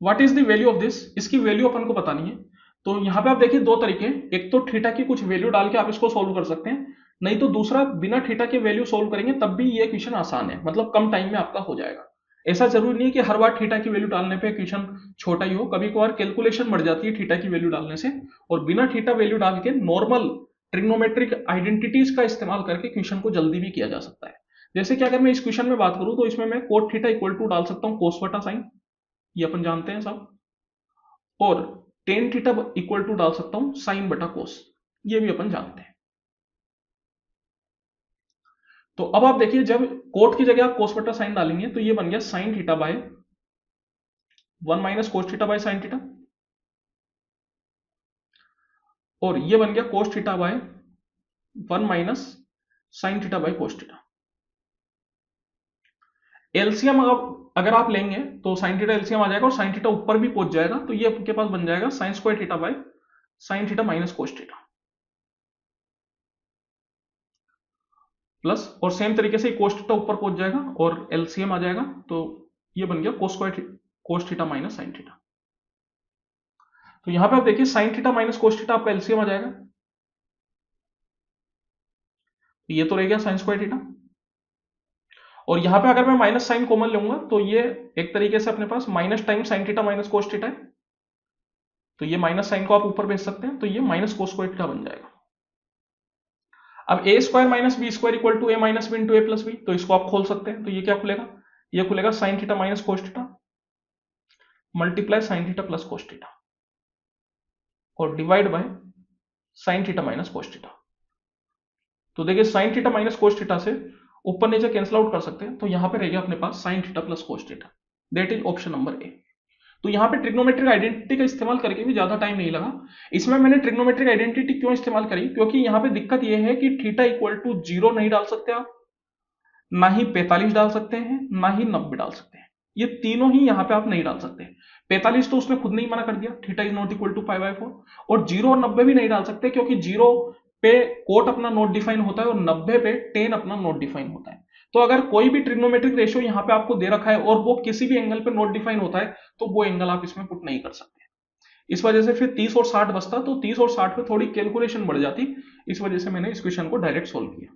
What is the value of this, इसकी value अपन को पता नहीं है। तो यहाँ पे आप देखिए दो तरीके हैं, एक तो थीटा की कुछ वैल्यू डाल के आप इसको सोल्व कर सकते हैं, नहीं तो दूसरा बिना थीटा के वैल्यू सोल्व करेंगे तब भी ये क्वेश्चन आसान है, मतलब कम टाइम में आपका हो जाएगा। ऐसा जरूरी नहीं है कि हर बार थीटा की वैल्यू डालने पे क्वेश्चन छोटा ही हो, कभी कभार कैलकुलेशन बढ़ जाती है थीटा की वैल्यू डालने से, और बिना थीटा वैल्यू डाल के नॉर्मल ट्रिग्नोमेट्रिक आइडेंटिटीज का इस्तेमाल करके क्वेश्चन को जल्दी भी किया जा सकता है। जैसे कि अगर मैं इस क्वेश्चन में बात करूं तो इसमें मैं कोट थीटा इक्वल टू डाल सकता हूं कोस बटा साइन, ये अपन जानते हैं सब, और टेन थीटा इक्वल टू डाल सकता हूं साइन बटा कोस, ये भी अपन जानते हैं। तो अब आप देखिए जब कोट की जगह आप कोस बटा साइन डालेंगे तो ये बन गया sine theta by 1 - cos theta by sine theta, और ये बन गया cos theta by 1 - sine theta by cos theta. LCM अगर आप लेंगे तो साइन थीटा एलसीएम आ जाएगा और साइन थीटा ऊपर भी पहुंच जाएगा, तो ये आपके पास बन जाएगा sine square theta by sine theta minus cos theta plus, और सेम तरीके से कोस थीटा ऊपर पहुंच जाएगा और एलसीएम आ जाएगा, तो ये बन गया cos theta minus sine theta. तो यहां पे आप देखिए sine theta minus cos theta आपका एलसीएम आ जाएगा, तो ये तो रह गया साइन स्क्वायर थीटा, और यहां पे अगर मैं माइनस साइन कॉमन लूंगा तो ये एक तरीके से अपने पास minus time sine theta minus cos theta है, तो ये माइनस साइन को आप ऊपर भेज सकते हैं, तो ये माइनस कोस स्क्वायर थीटा बन जाएगा। अब a square minus b square equal to a minus b into a plus b, तो इसको आप खोल सकते हैं, तो ये क्या खुलेगा, ये खुलेगा sine theta minus cos theta multiply sine theta plus cos theta और divide by sine theta minus cos theta. तो देखिए sine theta minus cos theta से ऊपर नीचे कैंसिल आउट कर सकते हैं, तो यहां पे रहेगा अपने पास sine theta plus cos theta, that is option number A. तो यहां पे ट्रिग्नोमेट्रिक आइडेंटिटी का इस्तेमाल करके भी ज्यादा टाइम नहीं लगा। इसमें मैंने ट्रिग्नोमेट्रिक आइडेंटिटी क्यों इस्तेमाल करी, क्योंकि यहां पे दिक्कत यह है कि थीटा इक्वल टू 0 नहीं डाल सकते आप, ना ही 45 डाल सकते हैं, ना ही 90 डाल सकते हैं, ये तीनों ही यहां पे आप नहीं डाल सकते। 45 तो उसने खुद नहीं मना कर दिया, theta is not equal to π/4, और 0 और 90 भी नहीं डाल सकते क्योंकि 0 पे कोट अपना नॉट डिफाइन होता है और 90 पे टेन अपना नॉट डिफाइन होता है। तो अगर कोई भी ट्रिग्नोमेट्रिक रेशियो यहां पे आपको दे रखा है और वो किसी भी एंगल पे नॉट डिफाइन होता है, तो वो एंगल आप इसमें पुट नहीं कर सकते। इस वजह से फिर 30 और 60 बचता, तो 30 और 60 पे थोड़ी कैलकुलेशन बढ़ जाती, इस वजह से मैंने इस क्वेश्चन को डायरेक्ट सोल्व किया।